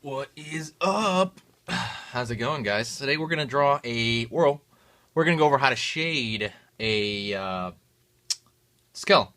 What is up? How's it going, guys? Today we're gonna draw a whirl. We're gonna go over how to shade a skull.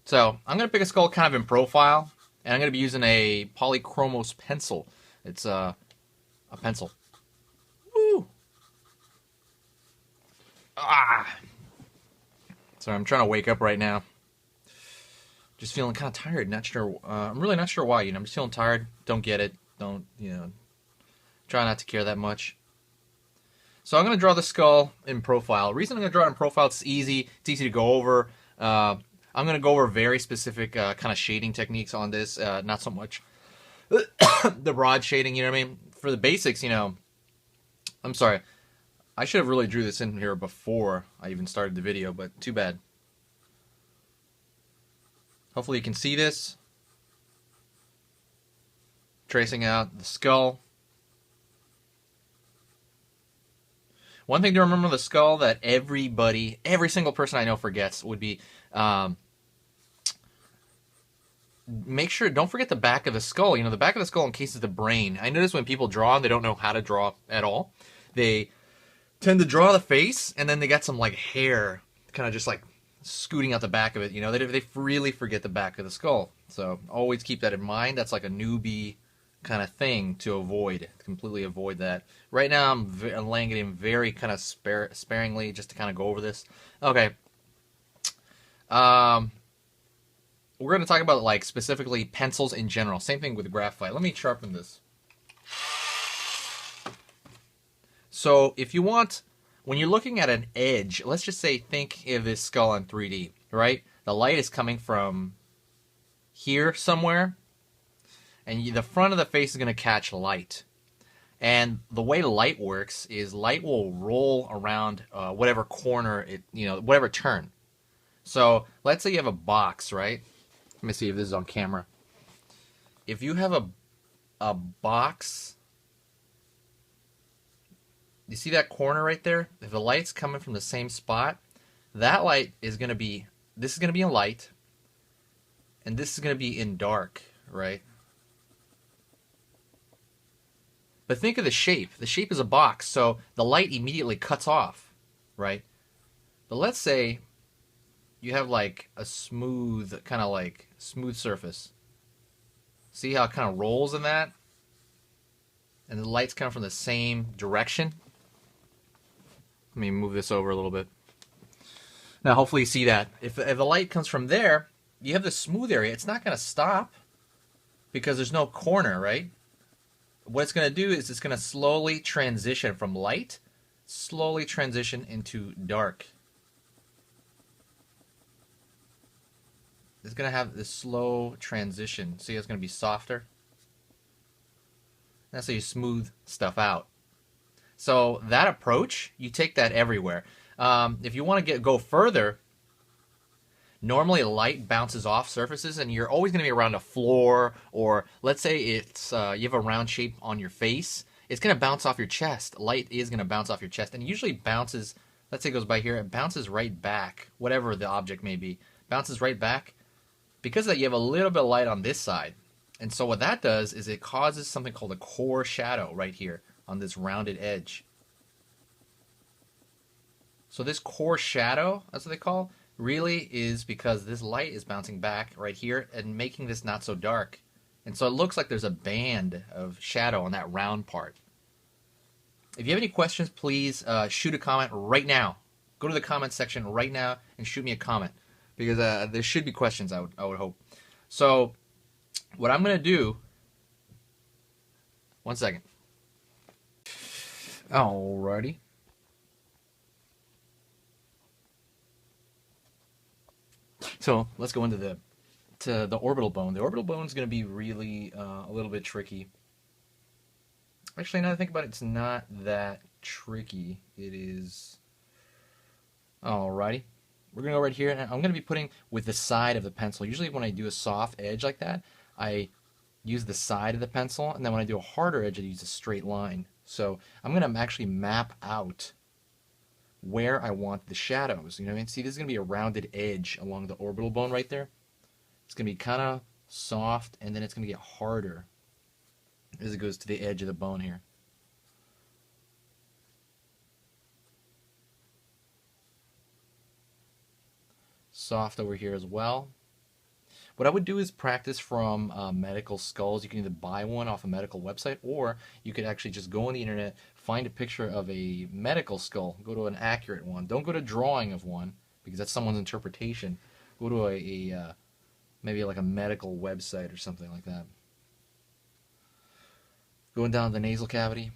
So I'm gonna pick a skull kind of in profile, and I'm gonna be using a polychromos pencil. It's a pencil. Woo! Ah! Sorry, I'm trying to wake up right now. Just feeling kind of tired. Not sure. I'm really not sure why. I'm just feeling tired. Don't get it. Don't try not to care that much. So I'm going to draw the skull in profile. The reason I'm going to draw it in profile, it's easy. It's easy to go over. I'm going to go over very specific kind of shading techniques on this. Not so much the broad shading, you know what I mean? For the basics, I'm sorry. I should have really drew this in here before I even started the video, but too bad. Hopefully you can see this. Tracing out the skull. One thing to remember with the skull that every single person I know forgets would be make sure, don't forget the back of the skull. The back of the skull encases the brain. I notice when people draw, they don't know how to draw at all. They tend to draw the face, and then they got some like hair kind of just like scooting out the back of it. They really forget the back of the skull. So always keep that in mind. That's like a newbie kind of thing to avoid, completely avoid that. Right now I'm laying it in very kind of sparingly just to kind of go over this. Okay. We're going to talk about like specifically pencils in general. Same thing with graphite. Let me sharpen this. So if you want, when you're looking at an edge, let's just say think of this skull in 3D, right? The light is coming from here somewhere, and the front of the face is going to catch light. And the way light works is light will roll around whatever corner whatever turn. So let's say you have a box, right? Let me see if this is on camera. If you have a box, you see that corner right there? If the light's coming from the same spot, that light is going to be, this is going to be in light, and this is going to be in dark, right? But think of the shape. The shape is a box, so the light immediately cuts off, right? But let's say you have like a smooth, kind of like smooth surface. See how it kind of rolls in that? And the light's coming from the same direction. Let me move this over a little bit. Now hopefully you see that. If the light comes from there, you have the smooth area. It's not going to stop because there's no corner, right? What it's going to do is it's going to slowly transition from light, slowly transition into dark. It's going to have this slow transition. See, it's going to be softer. That's how you smooth stuff out. So that approach, you take that everywhere. If you want to go further, normally light bounces off surfaces, and you're always going to be around a floor, or let's say it's you have a round shape on your face. It's going to bounce off your chest. Light is going to bounce off your chest, and usually bounces. Let's say it goes by here, it bounces right back, whatever the object may be, bounces right back. Because of that, you have a little bit of light on this side, and so what that does is it causes something called a core shadow right here on this rounded edge. So this core shadow, that's what they call, really is because this light is bouncing back right here and making this not so dark. And so it looks like there's a band of shadow on that round part. If you have any questions, please shoot a comment right now. Go to the comment section right now and shoot me a comment, because there should be questions, I would hope. So what I'm going to do, one second. Alrighty. So let's go into the orbital bone. The orbital bone is going to be really a little bit tricky. Actually, now that I think about it, it's not that tricky. It is. Alrighty. We're going to go right here, and I'm going to be putting with the side of the pencil. Usually when I do a soft edge like that, I use the side of the pencil, and then when I do a harder edge, I use a straight line. So I'm going to actually map out where I want the shadows. You know what I mean? See, this is going to be a rounded edge along the orbital bone right there. It's going to be kind of soft, and then it's going to get harder. as it goes to the edge of the bone here. Soft over here as well. What I would do is practice from medical skulls. You can either buy one off a medical website, or you could actually just go on the internet, find a picture of a medical skull, go to an accurate one. Don't go to drawing of one, because that's someone's interpretation. Go to a maybe like a medical website or something like that. Going down the nasal cavity.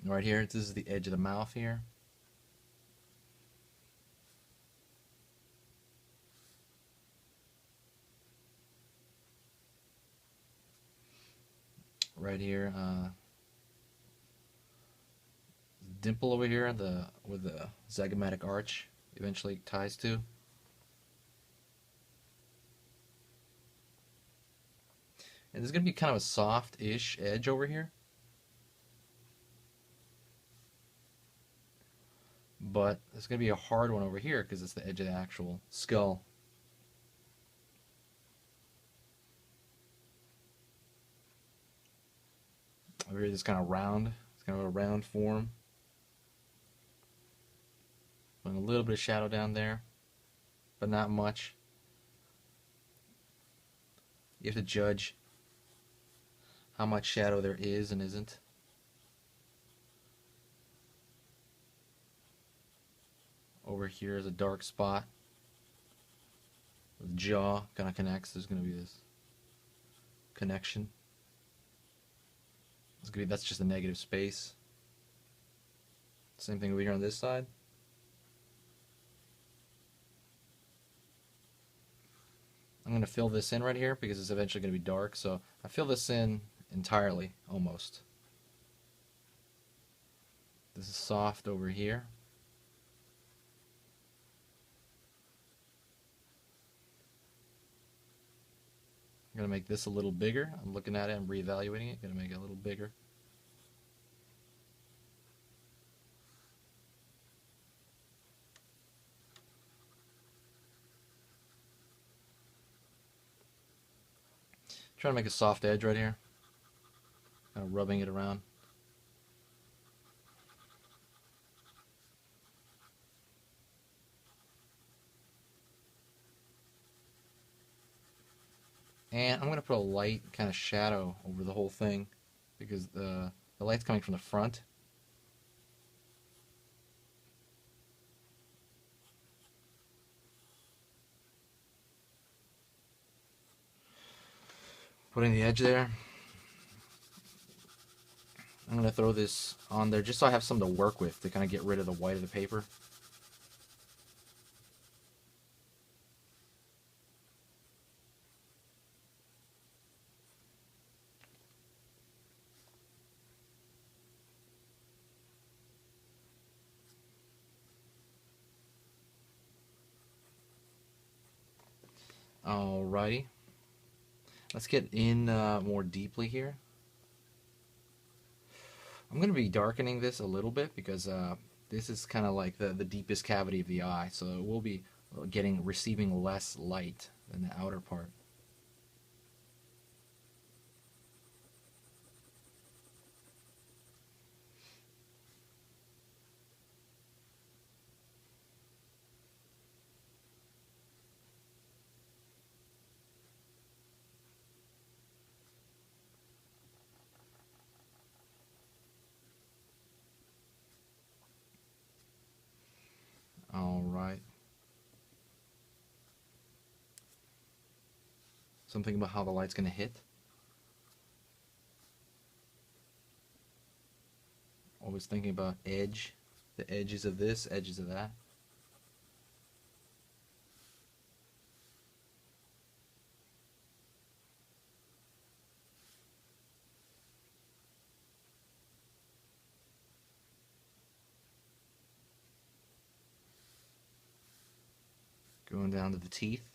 Right here, this is the edge of the mouth here. Right here, dimple over here, where the zygomatic arch eventually ties to. And there's going to be kind of a soft-ish edge over here. But there's going to be a hard one over here because it's the edge of the actual skull. Over here, this kind of round. It's kind of a round form. And a little bit of shadow down there, but not much. You have to judge how much shadow there is and isn't. Over here is a dark spot. The jaw kind of connects. There's going to be this connection. That's just a negative space. Same thing over here on this side. I'm going to fill this in right here because it's eventually going to be dark, so I fill this in entirely, almost. This is soft over here. I'm going to make this a little bigger. I'm looking at it, I'm reevaluating it. Going to make it a little bigger. Trying to make a soft edge right here. Kind of rubbing it around. And I'm going to put a light kind of shadow over the whole thing because the light's coming from the front. Putting the edge there. I'm going to throw this on there just so I have something to work with to kind of get rid of the white of the paper. Alrighty. Let's get in more deeply here. I'm going to be darkening this a little bit because this is kind of like the deepest cavity of the eye, so it will be receiving less light than the outer part. Alright. Something about how the light's going to hit. Always thinking about edge. The edges of this, edges of that. Going down to the teeth.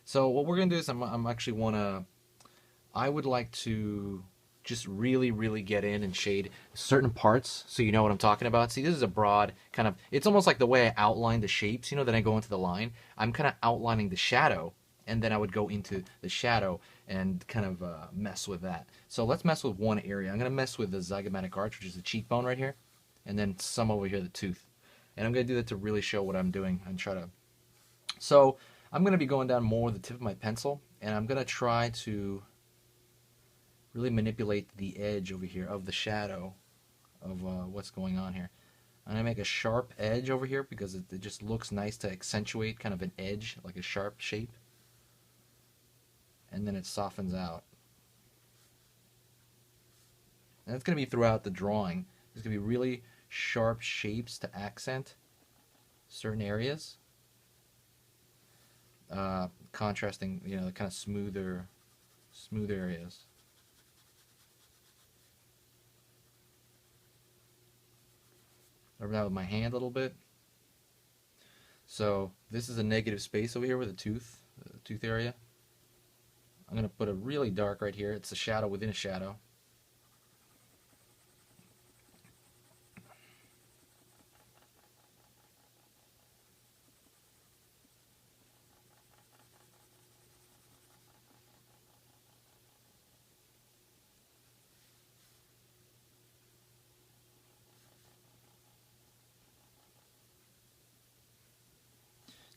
So what we're going to do is I would like to just really, really get in and shade certain parts so you know what I'm talking about. See, this is a broad kind of, it's almost like the way I outline the shapes, then I go into the line. I'm kind of outlining the shadow, and then I would go into the shadow and kind of mess with that. So let's mess with one area. I'm going to mess with the zygomatic arch, which is the cheekbone right here, and then some over here, the tooth. And I'm going to do that to really show what I'm doing and try to... So I'm going to be going down more with the tip of my pencil, and I'm going to try to really manipulate the edge over here of the shadow of what's going on here. I'm going to make a sharp edge over here because it just looks nice to accentuate kind of an edge, like a sharp shape. And then it softens out. And it's going to be throughout the drawing. There's going to be really sharp shapes to accent certain areas. Contrasting, the kind of smooth areas. Rub that with my hand a little bit. So this is a negative space over here with the tooth area. I'm going to put a really dark right here. It's a shadow within a shadow.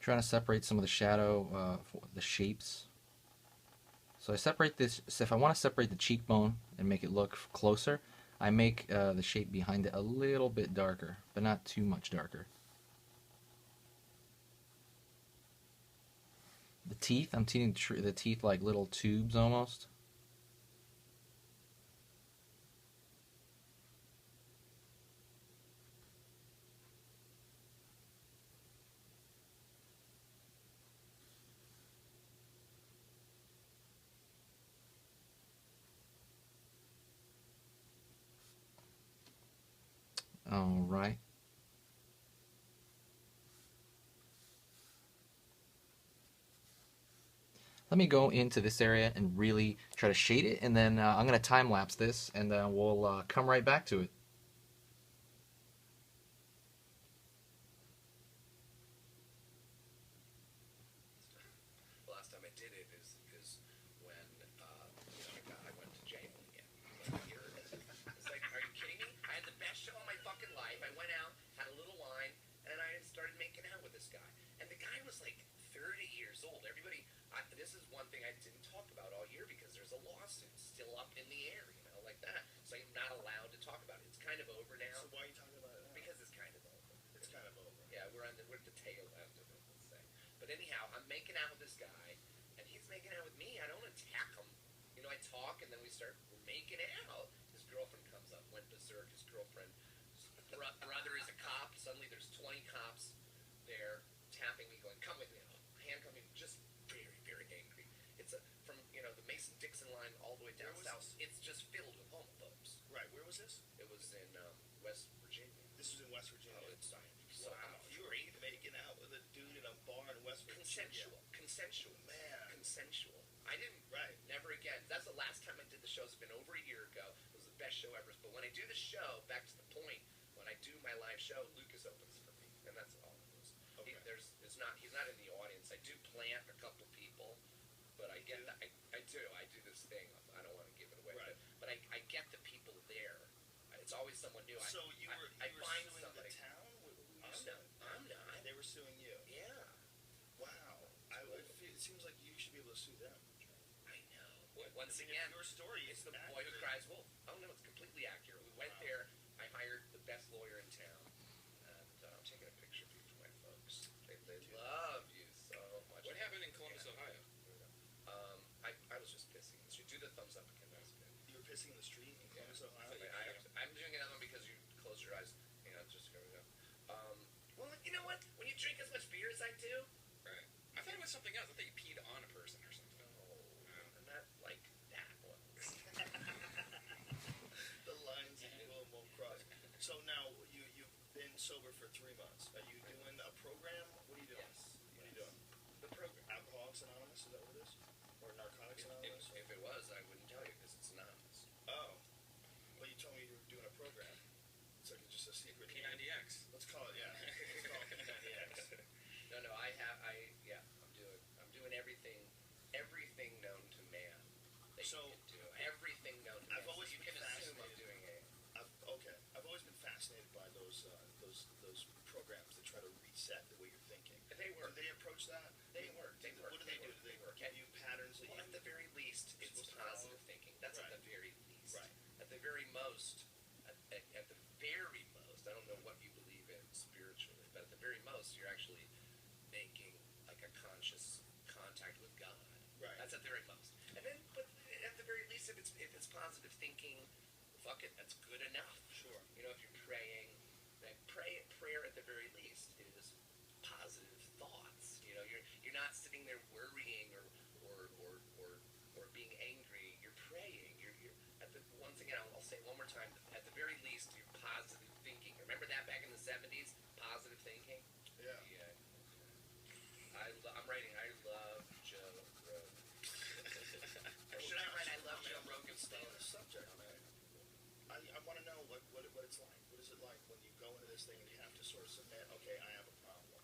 Trying to separate some of the shadow, the shapes. So I separate this. So if I want to separate the cheekbone and make it look closer, I make the shape behind it a little bit darker, but not too much darker. The teeth, I'm treating the teeth like little tubes almost. All right. Let me go into this area and really try to shade it, and then I'm going to time lapse this, and then we'll come right back to it. Last time I did it is when I went to jail again. It's like, are you kidding me? I had the best show of my fucking life. I went out, had a little wine, and I started making out with this guy. And the guy was like 30 years old. Everybody, this is one thing I didn't talk about all year because there's a lawsuit still up in the air, like that. So I'm not allowed to talk about it. It's kind of over now. So why are you talking about it now? Because it's kind of over. It's kind of over. Yeah, we're at the tail end of it, let's say. But anyhow, I'm making out with this guy, and he's making out with me. I don't attack him. I talk, and then we're making out. His girlfriend comes up, went berserk. His girlfriend, brother is a cop. Suddenly there's 20 cops there tapping me, going, come with me. Handcuff me, just very, very angry. It's from, the Mason-Dixon line all the way down south. It's just filled with homophobes. Right, where was this? It was in West Virginia. This was in West Virginia. Oh, it's so you were making out with a dude in a bar in West Virginia. Consensual. Man. Consensual. I didn't. Right. Never again. That's the last time I did the show. It's been over a year ago. It was the best show ever. But when I do the show, back to the point, when I do my live show, Lucas opens for me, and that's all it was. Okay. He's not in the audience. I do plant a couple people, but I get that. I do this thing. I don't want to give it away, right. but I get the people there. It's always someone new. So you were find suing somebody. the town? I'm not. They were suing you. Yeah. Wow. It seems like you should be able to sue them. I know. Once again, your story it's the boy who cries wolf. Oh no, it's completely accurate. We went there. I hired the best lawyer in town, and I'm taking a picture of you for my folks. They love you so much. What happened in Columbus, Ohio? I was just pissing. You do the thumbs up again. That's good. You were pissing in the street in Columbus, Ohio? I'm doing another one because you close your eyes. Just go. Well, you know what? When you drink as much beer as I do. Right. I thought it was something else. I thought you peed on a person or something. I'm not like that one. The lines won't cross. So now you've been sober for 3 months. Are you doing a program? What are you doing? Yes. What are you doing? The program. Alcoholics Anonymous? Is that what it is? Or Narcotics Anonymous? If it was, I wouldn't tell you because it's anonymous. Oh. a secret name. P90X. Let's call it, yeah. Let's call it P90X. No, I'm doing everything known to man. That So, you can do everything known to I've man. always So you been can assume I'm fascinated. doing it. Okay. I've always been fascinated by those programs that try to reset the way you're thinking. They work. Do they approach that? They work. What do they do? Do they give you patterns that Well, you... at the very least, it's supposed to positive follow? thinking. That's Right. at the very least. Right. At the very most, at the very most, I don't know what you believe in spiritually, but at the very most, you're actually making like a conscious contact with God. Right. That's at the very most. And then, but at the very least, if it's positive thinking, fuck it, that's good enough. Sure. You know, if you're praying, like prayer at the very least is positive thoughts. You know, you're not sitting there worrying or being angry. You're praying. You're at the once again. I'll say it one more time. At the very least, you're positive thinking. Remember that back in the '70s, positive thinking. Yeah. I'm writing. I love Joe Rogan. Or should I write? I love Joe Rogan. Stay on the subject, man. I want to know what it's like. What is it like when you go into this thing and you have to sort of submit, okay, I have a problem.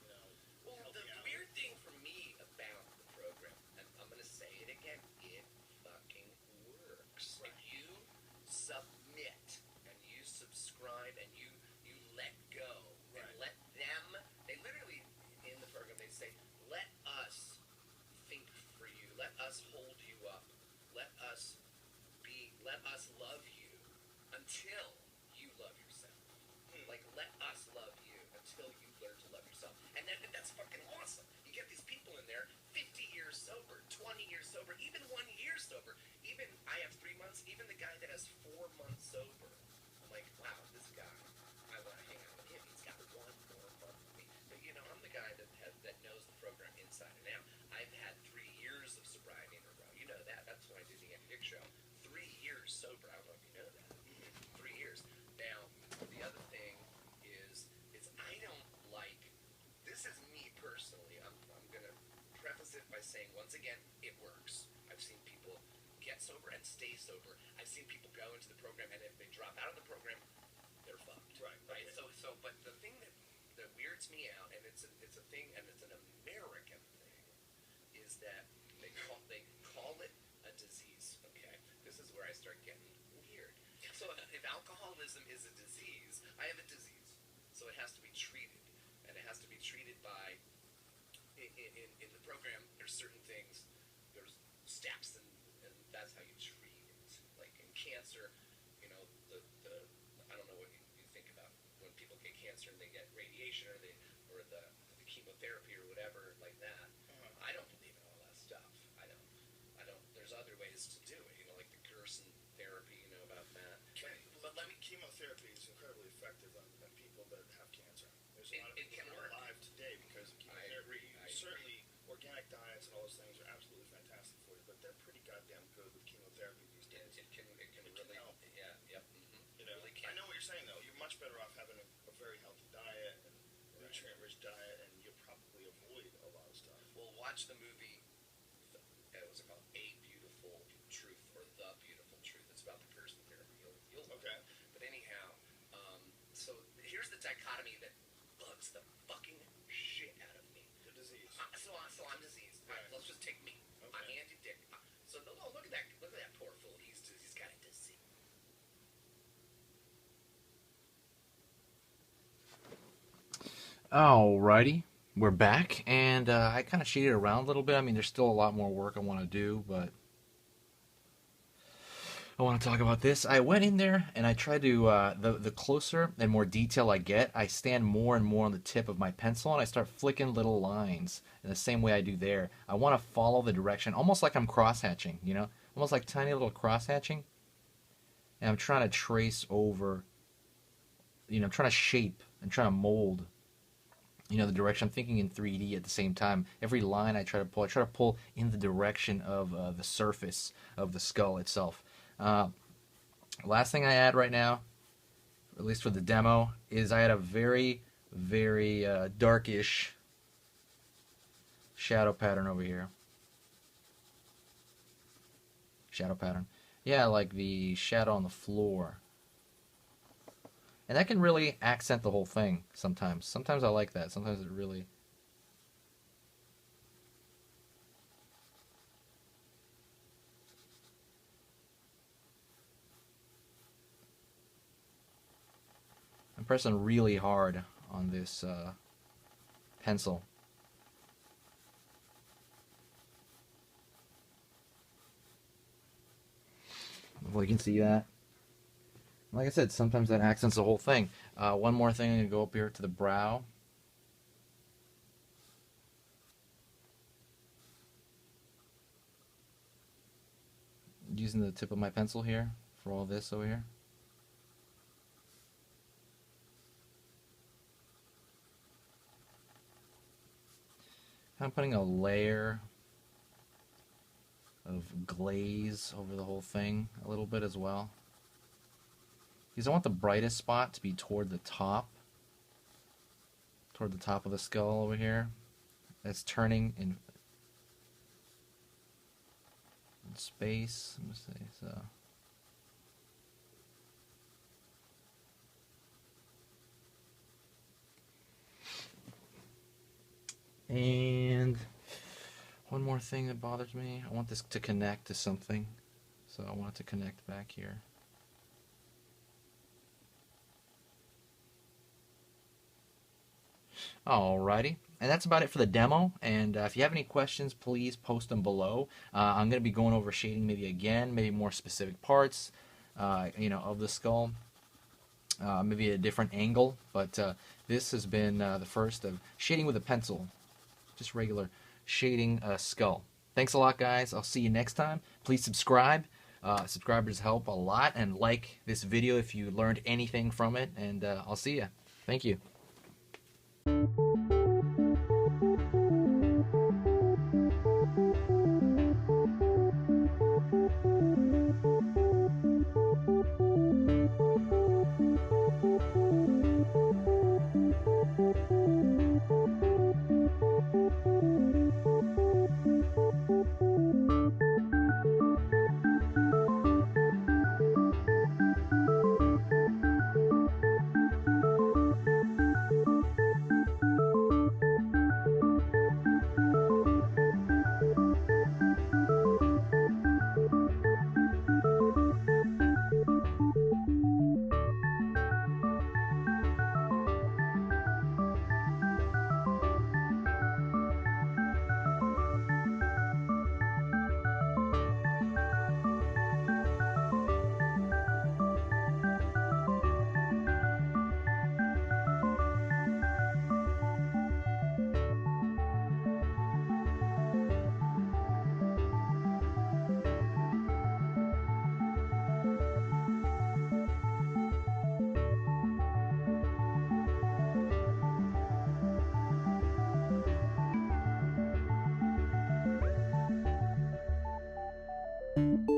You know, Well, help the me out. weird thing for me about the program, and I'm going to say it again, it fucking works. Right. If you submit and you subscribe and you let go and Right. let them, they literally, in the program, they say, let us think for you, let us hold you up, let us love you until you love yourself. Like, let us love you until you learn to love yourself. And that's fucking awesome. You get these people in there, 50 years sober, 20 years sober, even 1 year sober. Even, I have 3 months, even the guy that has 4 months sober. I'm like, wow, this guy, I want to hang out with him. He's got 1 more month with me. But, you know, I'm the guy that knows the program inside and out. I've had 3 years of sobriety in a row. You know that. That's when I did the Andy Dick Show. 3 years sober. I don't know if you know that. 3 years. Now, the other thing is I don't like, this is me personally, I'm going to preface it by saying, once again, it works. I've seen people get sober and stay sober. I've seen people go into the program, and if they drop out of the program, they're fucked. Right. Right? Okay. So, but the thing that weirds me out, and it's a thing, and it's an American thing, is that they call it a disease, okay? This is where I start getting weird. So if alcoholism is a disease, I have a disease. So it has to be treated. And it has to be treated by, in the program, there's certain things, there's steps, and that's how you treat it. Like in cancer, you know, the I don't know what you think about when people get cancer and they get radiation or the chemotherapy or whatever like that. I don't believe in all that stuff. I don't. There's other ways to do it. You know, like the Gerson therapy. You know about that. But let me. Chemotherapy is incredibly effective on people that have cancer. There's a lot of It people can that are work. alive today because of I chemotherapy. agree. Certainly, organic diets and all those things are absolutely fantastic for you, but they're pretty goddamn good with chemotherapy these days. It can really help. Yeah. Yep. Mm-hmm. You know, Really I can. know what you're saying though. You're much better off having a very healthy diet and nutrient-rich diet, and you'll probably avoid a lot of stuff. Well, watch the movie. What's it called? A Beautiful Truth or The Beautiful Truth. It's about the Gerson therapy. You'll Okay. But anyhow, so here's the dichotomy that bugs the fucking shit out of me. The disease. So I'm diseased. Right. Let's just take me. I'm Okay. Andy Dick. So no, look at that. Look at that poor fool. He's got a disease. Alrighty, we're back, and I kind of cheated around a little bit. I mean, there's still a lot more work I want to do, but I want to talk about this. I went in there and I tried to, the closer and more detail I get, I stand more and more on the tip of my pencil and I start flicking little lines in the same way I do there. I want to follow the direction, almost like I'm cross-hatching, you know? Almost like tiny little cross-hatching. And I'm trying to trace over, you know, I'm trying to shape and trying to mold, you know, the direction. I'm thinking in 3D at the same time. Every line I try to pull in the direction of the surface of the skull itself. Last thing I add right now, at least for the demo, is I had a very, very darkish shadow pattern over here. Shadow pattern. Yeah, like the shadow on the floor. And that can really accent the whole thing sometimes. Sometimes I like that. Sometimes it really... I'm pressing really hard on this pencil. Well, you can see that. Like I said, sometimes that accents the whole thing. One more thing, I'm going to go up here to the brow. Using the tip of my pencil here for all this over here. I'm putting a layer of glaze over the whole thing a little bit as well. Because I want the brightest spot to be toward the top of the skull over here. That's turning in space. Let me see. So. And one more thing that bothers me. I want this to connect to something. So I want it to connect back here. Alrighty, and that's about it for the demo. And if you have any questions, please post them below. I'm going to be going over shading maybe again, maybe more specific parts, of the skull, maybe a different angle. But this has been the first of shading with a pencil, just regular shading a skull. Thanks a lot, guys. I'll see you next time. Please subscribe. Subscribers help a lot, and like this video if you learned anything from it. And I'll see you. Thank you. You